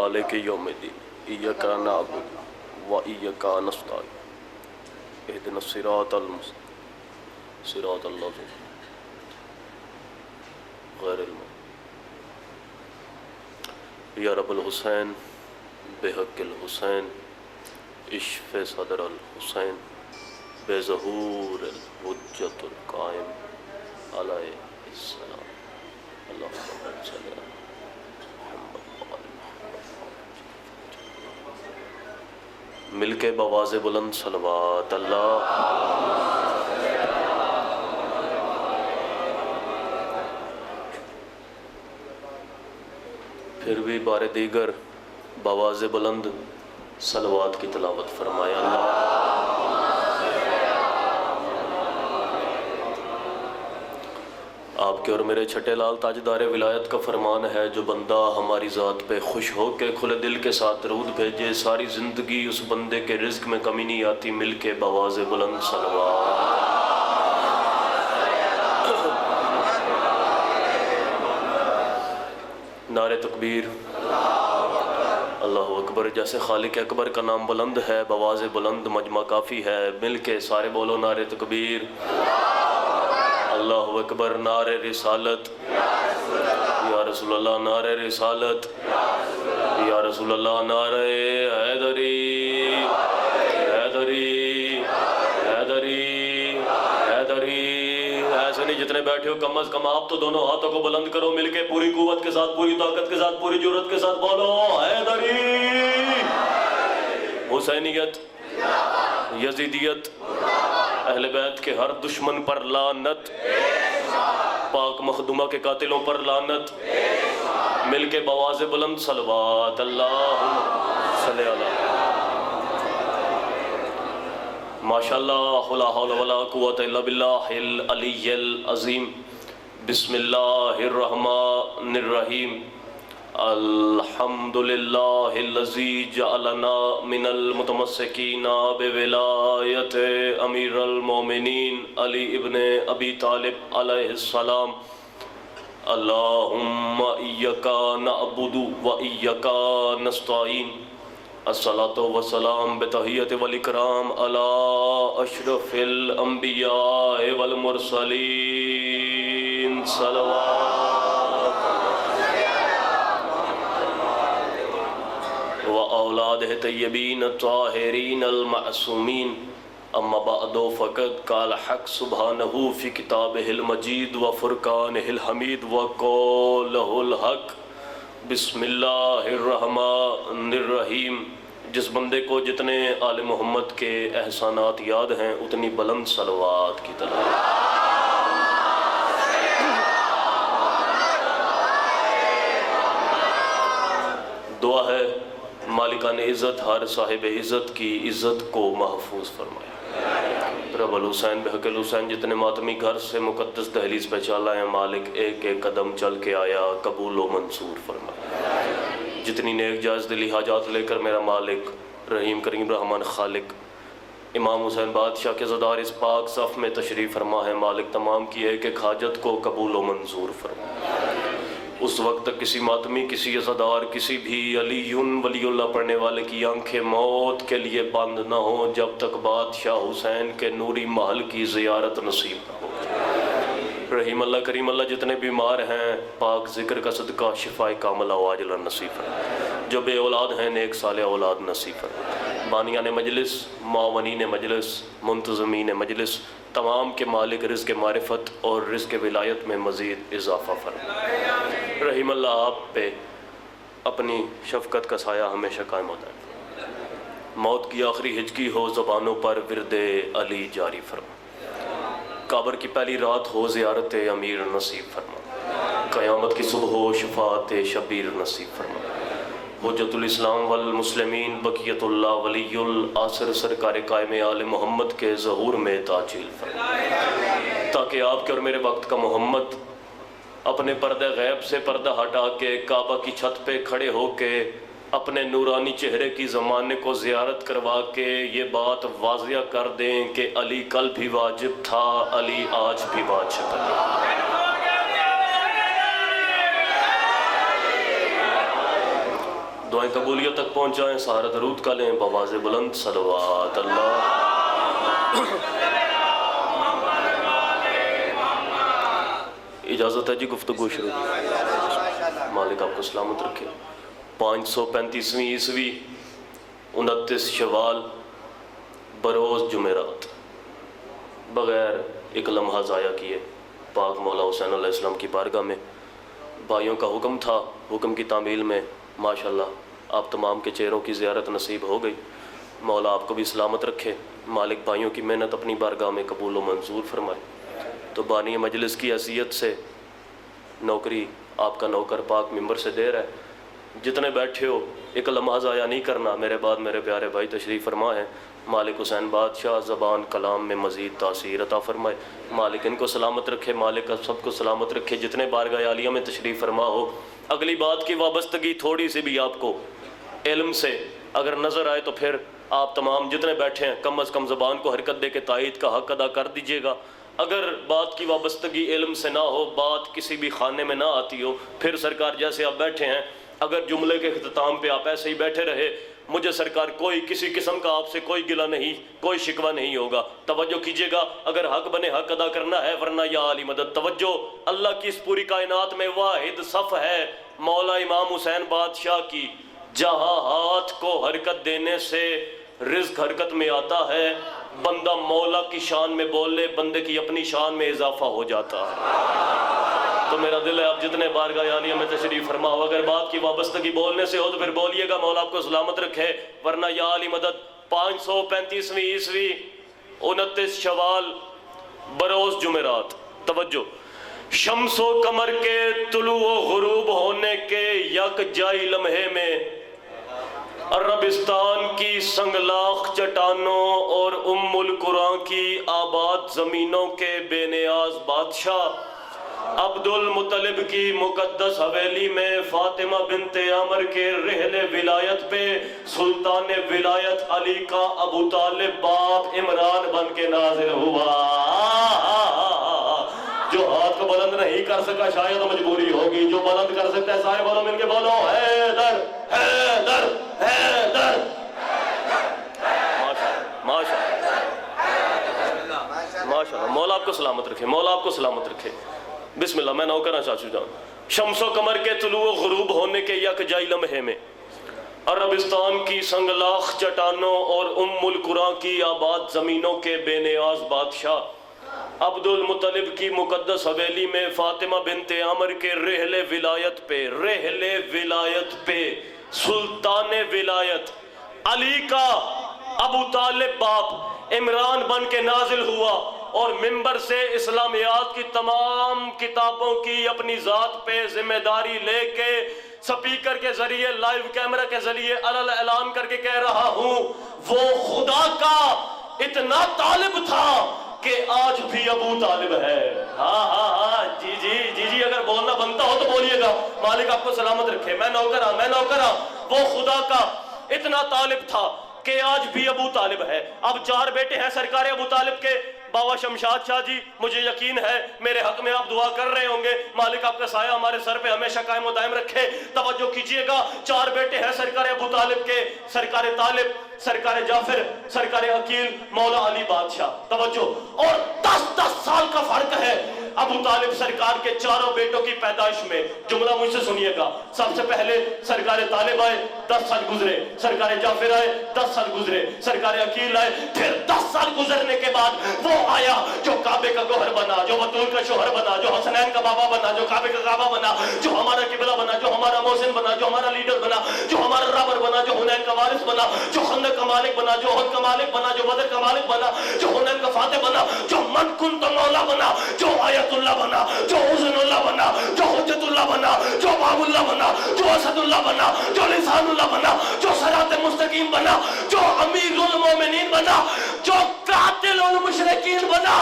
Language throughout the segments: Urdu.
مالک یوم الدین ایاک نعبد و ایاک نستعین اہدنا الصراط المستقیم صراط الذین غیر المغضوب یا رب الحسین بحق الحسین اشف صدر الحسین بے ظہور الحجت القائم علیہ السلام اللہم صلی اللہ مل کے بواز بلند صلوات اللہ پھر بھی بار دیگر بواز بلند صلوات کی تلاوت فرمائے اللہ آپ کے اور میرے چھٹے لال تاجدار ولایت کا فرمان ہے جو بندہ ہماری ذات پہ خوش ہو کے کھلے دل کے ساتھ درود بھیجے ساری زندگی اس بندے کے رزق میں کمی نہیں آتی مل کے بواز بلند صلوات نعرہ تکبیر اللہ اکبر جیسے خالق اکبر کا نام بلند ہے بواز بلند مجمع کافی ہے مل کے سارے بولو نعرہ تکبیر اللہ اکبر نعرہ رسالت یا رسول اللہ نعرہ رسالت یا رسول اللہ نعرہ حیدری حیدری حیدری حیدری ایسے نہیں جتنے بیٹھے ہو کم از کم آپ تو دونوں ہاتھوں کو بلند کرو مل کے پوری قوت کے ساتھ پوری طاقت کے ساتھ پوری جرات کے ساتھ بولو حیدری حسینیت یزیدیت اہل بیت کے ہر دشمن پر لعنت پاک مخدومہ کے قاتلوں پر لعنت مل کے بواز بلند صلوات اللہم صلی اللہ ماشاءاللہ لا حول ولا قوة الا باللہ العلی العظیم بسم اللہ الرحمن الرحیم الحمدللہ الذی جعلنا من المتمسکین بولایت امیر المومنین علی ابن ابی طالب علیہ السلام اللہم ایاک نعبد و ایاک نستعین الصلاة والسلام بتحیت والاکرام علی اشرف الانبیاء والمرسلین صلوات اولادہ طیبین الطاہرین المعصومین اما بعد فقد قال حق سبحانہ فی کتابہ المجید و فرقانہ الحمید و قولہ الحق بسم اللہ الرحمن الرحیم جس بندے کو جتنے آل محمد کے احسانات یاد ہیں اتنی بلند صلوات کی تلاوت دعا ہے مالکان عزت ہر صاحب عزت کی عزت کو محفوظ فرمائے رب الحسین بحق الحسین جتنے ماتمی گھر سے مقدس دہلیز پہ چلا ہے مالک ایک ایک قدم چل کے آیا قبول و منصور فرمائے جتنی نیک جائز دلی حاجات لے کر میرا مالک رحیم کریم رحمان خالق امام حسین بادشاہ کے زدار اس پاک صف میں تشریف فرما ہے مالک تمام کی ایک ایک حاجت کو قبول و منظور فرمائے اس وقت تک کسی ماتمی کسی عزادار کسی بھی علی ولی اللہ پڑھنے والے کی آنکھیں موت کے لیے بند نہ ہوں جب تک بادشاہ حسین کے نوری محل کی زیارت نصیب نہ ہو رحیم اللہ کریم اللہ جتنے بیمار ہیں پاک ذکر کا صدقہ شفائے کاملہ و عاجلہ نصیب فرمائے جو بے اولاد ہیں نیک صالح اولاد نصیب فرمائے بانیان مجلس معاونین مجلس منتظمین مجلس تمام کے مالک رزق معرفت اور رزق ولایت میں مزید اضافہ فرمائے رحیم اللہ آپ پہ اپنی شفقت کا سایہ ہمیشہ قائم ہوتا ہے موت کی آخری ہجکی ہو زبانوں پر ورد علی جاری فرما قبر کی پہلی رات ہو زیارت امیر نصیب فرما قیامت کی صبح ہو شفاعت شبیر نصیب فرما حجت الاسلام والمسلمین بقیت اللہ ولی العصر سرکار قائم آل محمد کے ظہور میں تعجیل فرما تاکہ آپ کے اور میرے وقت کا محمد اپنے پردہ غیب سے پردہ ہٹا کے کعبہ کی چھت پہ کھڑے ہو کے اپنے نورانی چہرے کی زمانے کو زیارت کروا کے یہ بات واضح کر دیں کہ علی کل بھی واجب تھا علی آج بھی واجب ہے دعائیں قبولیت تک پہنچائیں، سہارا درود کا لیں بآواز بلند صلوات اللہ۔ اجازت ہے جی گفتگو شروع۔ مالک آپ کو سلامت رکھے۔ 535ویں عیسوی 29 شوال بروز جمعرات، بغیر ایک لمحہ ضائع کیے پاک مولا حسین علیہ السلام کی بارگاہ میں بھائیوں کا حکم تھا، حکم کی تعمیل میں ماشاءاللہ آپ تمام کے چہروں کی زیارت نصیب ہو گئی۔ مولا آپ کو بھی سلامت رکھے، مالک بھائیوں کی محنت اپنی بارگاہ میں قبول و منظور فرمائے۔ تو بانی مجلس کی حیثیت سے نوکری آپ کا نوکر پاک ممبر سے دے رہا ہے، جتنے بیٹھے ہو ایک لمحہ ضائع نہیں کرنا۔ میرے بعد میرے پیارے بھائی تشریف فرما ہیں، مالک حسین بادشاہ زبان کلام میں مزید تاثیر عطا فرمائے، مالک ان کو سلامت رکھے، مالک سب کو سلامت رکھے جتنے بارگاہ عالیہ میں تشریف فرما ہو۔ اگلی بات کی وابستگی تھوڑی سی بھی آپ کو علم سے اگر نظر آئے تو پھر آپ تمام جتنے بیٹھے ہیں کم از کم زبان کو حرکت دے کے تائید کا حق ادا کر دیجئے گا۔ اگر بات کی وابستگی علم سے نہ ہو، بات کسی بھی خانے میں نہ آتی ہو، پھر سرکار جیسے آپ بیٹھے ہیں اگر جملے کے اختتام پہ آپ ایسے ہی بیٹھے رہے، مجھے سرکار کوئی کسی قسم کا آپ سے کوئی گلہ نہیں، کوئی شکوہ نہیں ہوگا۔ توجہ کیجئے گا، اگر حق بنے حق ادا کرنا ہے، ورنہ یا علی مدد۔ توجہ، اللہ کی اس پوری کائنات میں واحد صف ہے مولا امام حسین بادشاہ کی، جہاں ہاتھ کو حرکت دینے سے رزق حرکت میں آتا ہے، بندہ مولا کی شان میں بول لے بندے کی اپنی شان میں اضافہ ہو جاتا ہے۔ تو میرا دل ہے آپ جتنے بارگاہ عالیہ میں تشریف فرما ہو، اگر بات کی وابستگی بولنے سے ہو تو پھر بولیے گا، مولا آپ کو سلامت رکھے، ورنہ یا علی مدد۔ 535ویں عیسوی 29 شوال بروز جمعرات، توجہ، شمس و قمر کے طلوع و غروب ہونے کے یک جائی لمحے میں عربستان کی سنگلاخ چٹانوں اور ام القرآن کی آباد زمینوں کے بے نیاز بادشاہ عبد المطلب کی مقدس حویلی میں فاطمہ بنت عمر کے رحل ولایت پہ سلطان ولایت علی کا ابو طالب باپ عمران بن کے نازل ہوا۔ جو ہاتھ کو بلند نہیں کر سکا شاید مجبوری ہوگی، جو بلند کر سکتا ہے سارے بولو مل کے بولو، حیدر حیدر حیدر۔ ماشاءاللہ، مولا آپ کو سلامت رکھے، مولا آپ کو سلامت رکھے۔ بسم اللہ، میں نوکر ہوں چاچو جان۔ شمس و قمر کے طلوع و غروب ہونے کے یک جائی لمحے میں عربستان کی سنگلاخ چٹانوں اور ام القرآن کی آباد زمینوں کے بے نیاز بادشاہ عبد المطلب کی مقدس حویلی میں فاطمہ بنت عمر کے رحل ولایت پہ سلطان ولایت علی کا ابو طالب باپ عمران بن کے نازل ہوا، اور منبر سے اسلامیات کی تمام کتابوں کی اپنی ذات پہ ذمہ داری لے کے سپیکر کے ذریعے لائیو کیمرہ کے ذریعے اعلان کر کے کہہ رہا ہوں، وہ خدا کا اتنا طالب تھا کہ آج بھی ابو طالب ہے۔ ہاں جی اگر بولنا بنتا ہو تو بولیے گا، مالک آپ کو سلامت رکھے، میں نوکر ہوں۔ وہ خدا کا اتنا طالب تھا کہ آج بھی ابو طالب ہے۔ اب 4 بیٹے ہیں سرکار ابو طالب کے، بابا شمشاد شاہ جی، مجھے یقین ہے میرے حق میں آپ دعا کر رہے ہوں گے، مالک آپ کا سایہ ہمارے سر پہ ہمیشہ قائم و دائم رکھے۔ توجہ کیجئے گا، 4 بیٹے ہیں سرکار ابو طالب کے، سرکار طالب، سرکار جعفر، سرکار عقیل، مولا علی بادشاہ۔ توجہ، اور 10 سال کا فرق ہے ابو طالب سرکار کے 4 بیٹوں کی پیدائش میں۔ جملہ مجھ سے سنیے گا، سب سے پہلے سرکار طالب آئے، 10 سال گزرے، سرکار جعفر آئے، 10 سال گزرے، سرکار عقیل آئے، پھر 10 سال گزرنے کے بعد وہ آیا جو کعبے کا گوہر بنا، جو بطول کا شوہر بنا، جو حسنین کا بابا بنا، جو کعبے کا کعبہ بنا، جو ہمارا قبلہ بنا، جو ہمارا محسن بنا، جو ہمارا لیڈر بنا، جو ہمارا رابر بنا، جو حنین کا وارث بنا، جو خندق کا مالک بنا، جو احد کا مالک بنا، جو بدر کا مالک بنا، جو حنین کا فاتح بنا، جو من کنت مولا بنا، جو آیت اللہ بنا، جو حسن اللہ بنا، جو حجت اللہ بنا، جو باب اللہ بنا، جو اسد اللہ بنا، جو لسان اللہ بنا، جو صراط مستقیم بنا، جو امیر المومنین بنا، جو قاتل المشرکین بنا،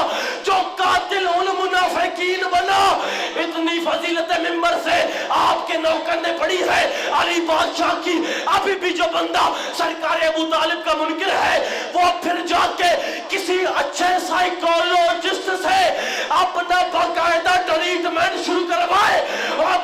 جو قاتل المنافقین بنا۔ اتنی فضیلت ممبر سے آپ کے نوکر نے پڑھی ہے علی بادشاہ کی۔ ابھی بھی جو بندہ سرکار ابو طالب کا منکر ہے، وہ پھر جا کے کسی اچھے سائیکولوجسٹ سے اپنا باقاعدہ ٹریٹمنٹ شروع کروائے، اور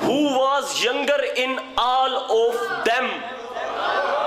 who was younger in all of them,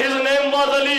his name was Ali,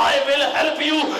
I will help you,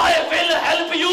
I will help you।